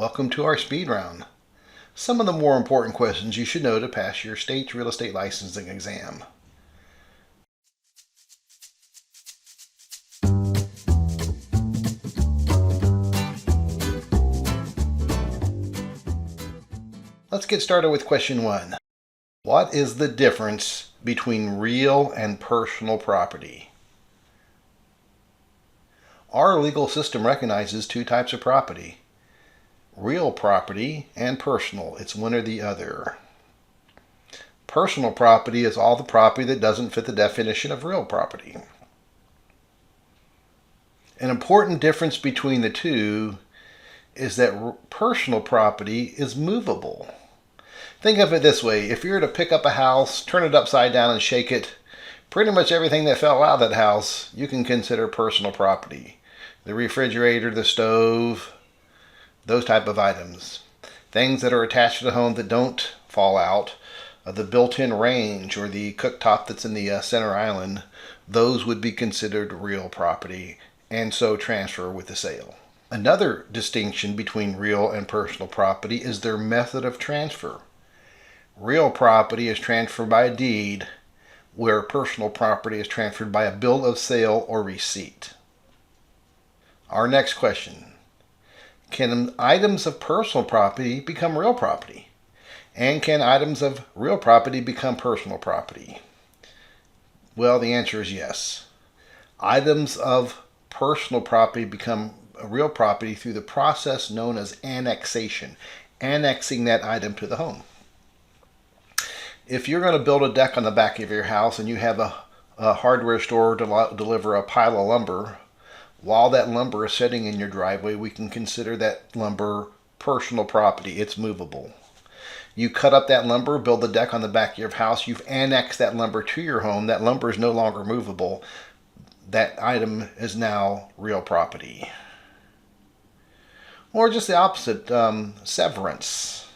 Welcome to our speed round. Some of the more important questions you should know to pass your state's real estate licensing exam. Let's get started with question 1. What is the difference between real and personal property? Our legal system recognizes two types of property: real property and personal. It's one or the other. Personal property is all the property that doesn't fit the definition of real property. An important difference between the two is that personal property is movable. Think of it this way: if you were to pick up a house, turn it upside down and shake it, pretty much everything that fell out of that house you can consider personal property. The refrigerator, the stove, those type of items. Things that are attached to the home that don't fall out, the built-in range or the cooktop that's in the center island, those would be considered real property and so transfer with the sale. Another distinction between real and personal property is their method of transfer. Real property is transferred by a deed, where personal property is transferred by a bill of sale or receipt. Our next question: can items of personal property become real property? And can items of real property become personal property? Well, the answer is yes. Items of personal property become real property through the process known as annexation, annexing that item to the home. If you're going to build a deck on the back of your house and you have a hardware store deliver a pile of lumber, while that lumber is sitting in your driveway, we can consider that lumber personal property. It's movable. You cut up that lumber, build the deck on the back of your house, you've annexed that lumber to your home. That lumber is no longer movable. That item is now real property. Or just the opposite, severance.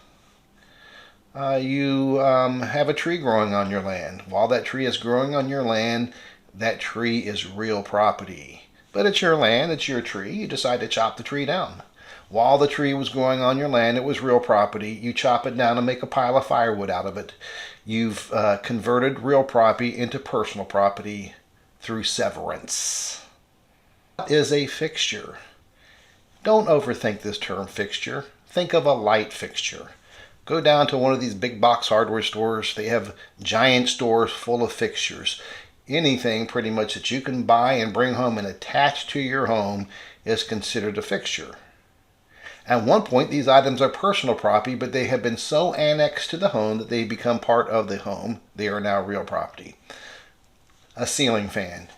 You have a tree growing on your land. While that tree is growing on your land, that tree is real property. But it's your land, it's your tree. You decide to chop the tree down. While the tree was growing on your land, it was real property. You chop it down and make a pile of firewood out of it. You've converted real property into personal property through severance. What is a fixture? Don't overthink this term fixture. Think of a light fixture. Go down to one of these big box hardware stores. They have giant stores full of fixtures. Anything pretty much that you can buy and bring home and attach to your home is considered a fixture. At one point, these items are personal property, but they have been so annexed to the home that they become part of the home. They are now real property. A ceiling fan.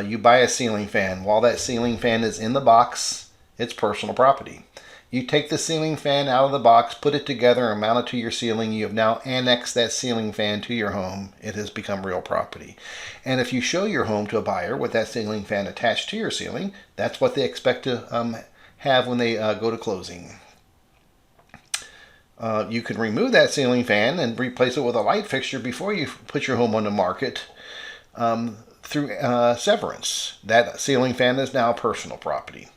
You buy a ceiling fan. While that ceiling fan is in the box, it's personal property. You take the ceiling fan out of the box, put it together, and mount it to your ceiling. You have now annexed that ceiling fan to your home. It has become real property. And if you show your home to a buyer with that ceiling fan attached to your ceiling, that's what they expect to have when they go to closing. You can remove that ceiling fan and replace it with a light fixture before you put your home on the market through severance. That ceiling fan is now personal property,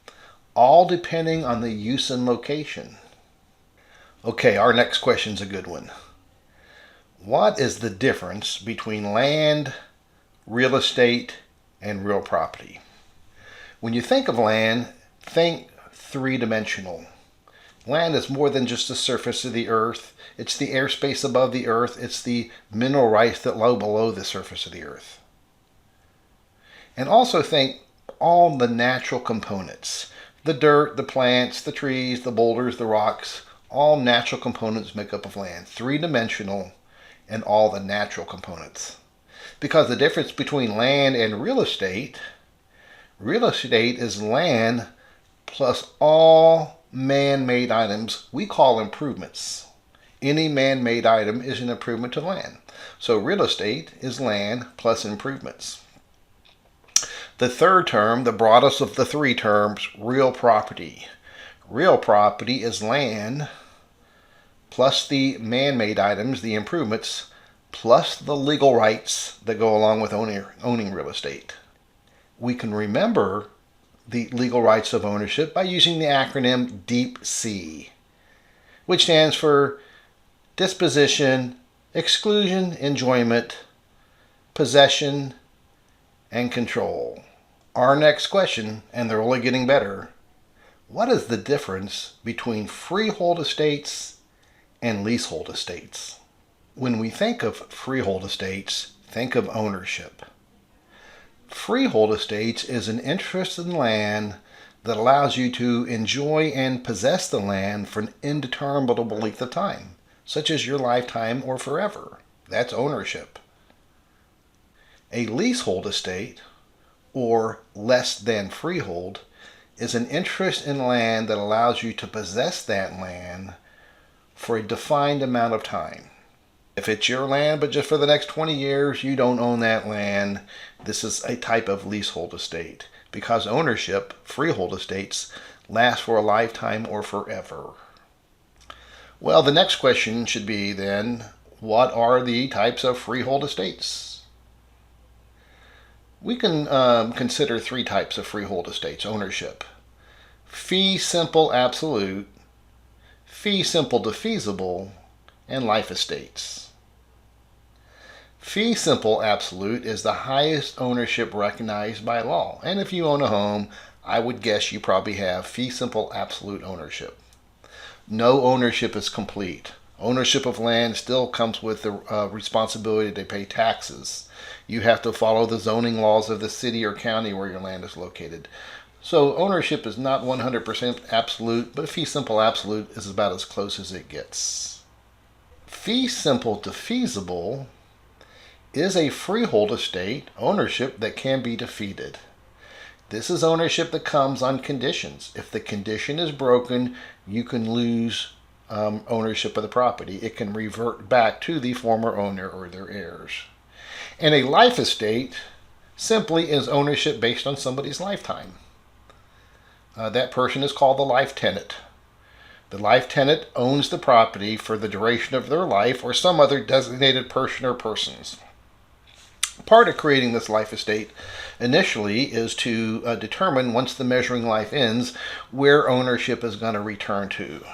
all depending on the use and location. Okay, our next question's a good one. What is the difference between land, real estate, and real property? When you think of land, think three-dimensional. Land is more than just the surface of the earth. It's the airspace above the earth. It's the mineral rights that lie below the surface of the earth. And also think all the natural components. The dirt, the plants, the trees, the boulders, the rocks, all natural components make up of land. Three-dimensional and all the natural components. Because the difference between land and real estate is land plus all man-made items we call improvements. Any man-made item is an improvement to land. So real estate is land plus improvements. The third term, the broadest of the three terms, real property. Real property is land plus the man-made items, the improvements, plus the legal rights that go along with owning real estate. We can remember the legal rights of ownership by using the acronym DEEP-C, which stands for disposition, exclusion, enjoyment, possession, and control. Our next question, and they're only getting better, what is the difference between freehold estates and leasehold estates? When we think of freehold estates, think of ownership. Freehold estates is an interest in land that allows you to enjoy and possess the land for an indeterminable length of time, such as your lifetime or forever. That's ownership. A leasehold estate, or less than freehold, is an interest in land that allows you to possess that land for a defined amount of time. If it's your land, but just for the next 20 years, you don't own that land, this is a type of leasehold estate. Because ownership, freehold estates, last for a lifetime or forever. Well, the next question should be then, what are the types of freehold estates? We can consider three types of freehold estates ownership. Fee simple absolute, fee simple defeasible, and life estates. Fee simple absolute is the highest ownership recognized by law. And if you own a home, I would guess you probably have fee simple absolute ownership. No ownership is complete. Ownership of land still comes with the responsibility to pay taxes. You have to follow the zoning laws of the city or county where your land is located. So ownership is not 100% absolute, but fee simple absolute is about as close as it gets. Fee simple defeasible is a freehold estate ownership that can be defeated. This is ownership that comes on conditions. If the condition is broken, you can lose ownership of the property. It can revert back to the former owner or their heirs. And a life estate simply is ownership based on somebody's lifetime. That person is called the life tenant. The life tenant owns the property for the duration of their life or some other designated person or persons. Part of creating this life estate initially is to determine, once the measuring life ends, where ownership is going to return to.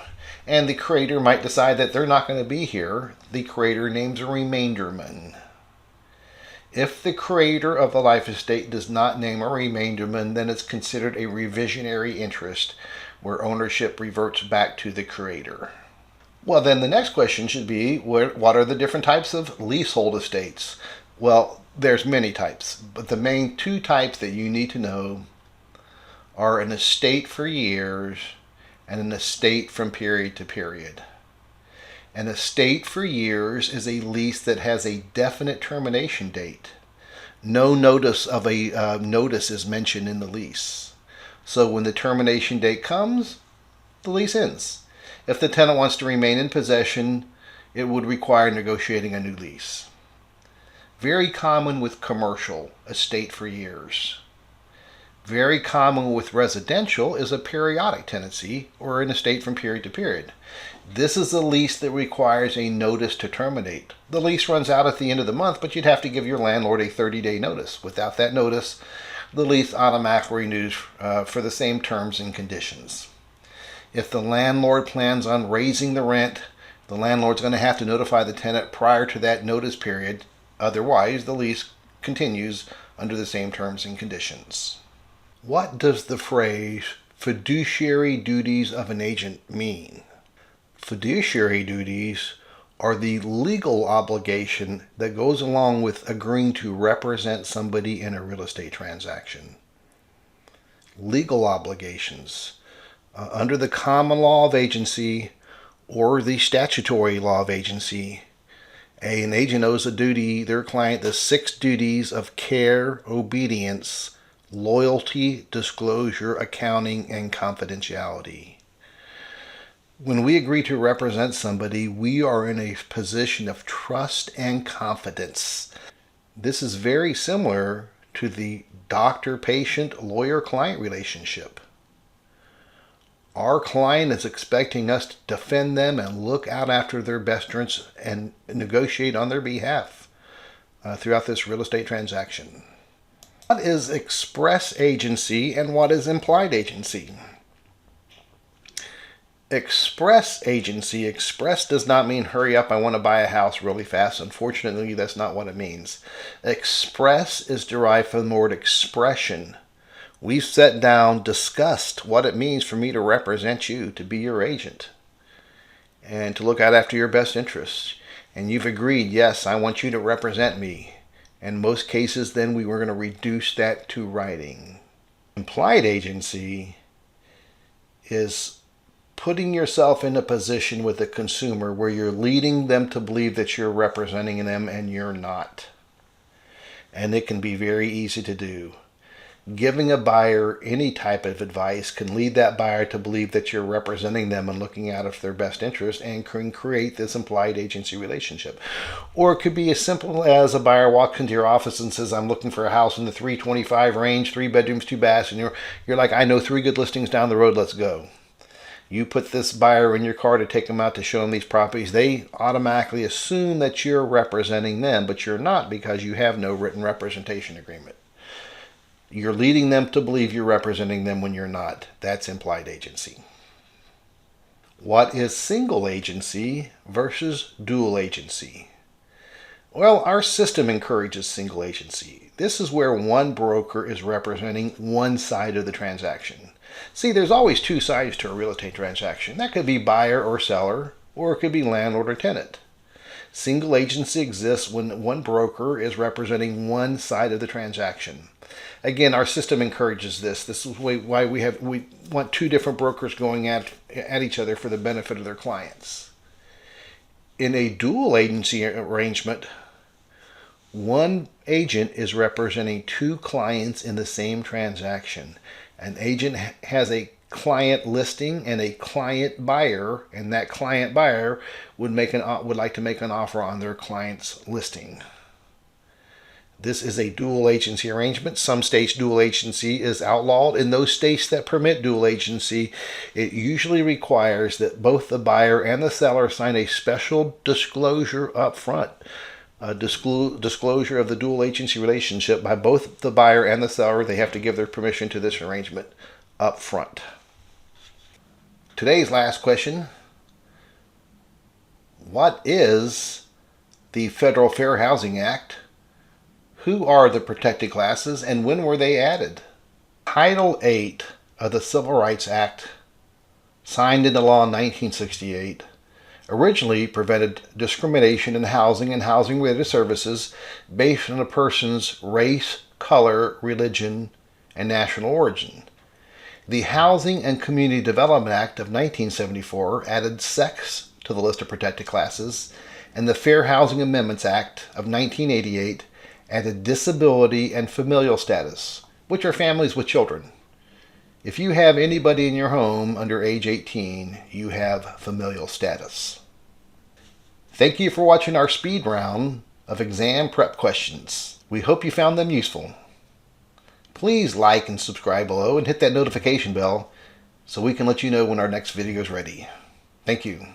And the creator might decide that they're not going to be here. The creator names a remainderman. If the creator of the life estate does not name a remainderman, then it's considered a revisionary interest, where ownership reverts back to the creator. Well, then the next question should be, what are the different types of leasehold estates? Well, there's many types, but the main two types that you need to know are an estate for years and an estate from period to period. An estate for years is a lease that has a definite termination date. No notice of a notice is mentioned in the lease. So when the termination date comes, the lease ends. If the tenant wants to remain in possession, it would require negotiating a new lease. Very common with commercial, estate for years. Very common with residential is a periodic tenancy or an estate from period to period. This is a lease that requires a notice to terminate. The lease runs out at the end of the month, but you'd have to give your landlord a 30-day notice. Without that notice, the lease automatically renews for the same terms and conditions. If the landlord plans on raising the rent, the landlord's going to have to notify the tenant prior to that notice period. Otherwise, the lease continues under the same terms and conditions. What does the phrase fiduciary duties of an agent mean? Fiduciary duties are the legal obligation that goes along with agreeing to represent somebody in a real estate transaction. Legal obligations. Under the common law of agency or the statutory law of agency, an agent owes their client the 6 duties of care, obedience, loyalty, disclosure, accounting, and confidentiality. When we agree to represent somebody, we are in a position of trust and confidence. This is very similar to the doctor-patient, lawyer-client relationship. Our client is expecting us to defend them and look out after their best interests and negotiate on their behalf throughout this real estate transaction. What is express agency and what is implied agency? Express agency. Express does not mean hurry up, I want to buy a house really fast. Unfortunately, that's not what it means. Express is derived from the word expression. We've sat down, discussed what it means for me to represent you, to be your agent, and to look out after your best interests. And you've agreed, yes, I want you to represent me. In most cases, then we were going to reduce that to writing. Implied agency is putting yourself in a position with a consumer where you're leading them to believe that you're representing them and you're not. And it can be very easy to do. Giving a buyer any type of advice can lead that buyer to believe that you're representing them and looking out for their best interest, and can create this implied agency relationship. Or it could be as simple as a buyer walks into your office and says, I'm looking for a house in the 325 range, 3 bedrooms, 2 baths, and you're like, I know 3 good listings down the road, let's go. You put this buyer in your car to take them out to show them these properties. They automatically assume that you're representing them, but you're not, because you have no written representation agreement. You're leading them to believe you're representing them when you're not. That's implied agency. What is single agency versus dual agency? Well, our system encourages single agency. This is where one broker is representing one side of the transaction. See, there's always 2 sides to a real estate transaction. That could be buyer or seller, or it could be landlord or tenant. Single agency exists when one broker is representing one side of the transaction. Again, our system encourages this. This is why we want 2 different brokers going at each other for the benefit of their clients. In a dual agency arrangement, one agent is representing 2 clients in the same transaction. An agent has a client listing and a client buyer, and that client buyer would like to make an offer on their client's listing. This is a dual agency arrangement. Some states dual agency is outlawed. In those states that permit dual agency, it usually requires that both the buyer and the seller sign a special disclosure up front. A disclosure of the dual agency relationship by both the buyer and the seller. They have to give their permission to this arrangement up front. Today's last question: what is the Federal Fair Housing Act? Who are the protected classes, and when were they added? Title 8 of the Civil Rights Act, signed into law in 1968, originally prevented discrimination in housing and housing-related services based on a person's race, color, religion, and national origin. The Housing and Community Development Act of 1974 added sex to the list of protected classes, and the Fair Housing Amendments Act of 1988 added disability and familial status, which are families with children. If you have anybody in your home under age 18, you have familial status. Thank you for watching our speed round of exam prep questions. We hope you found them useful. Please like and subscribe below and hit that notification bell so we can let you know when our next video is ready. Thank you.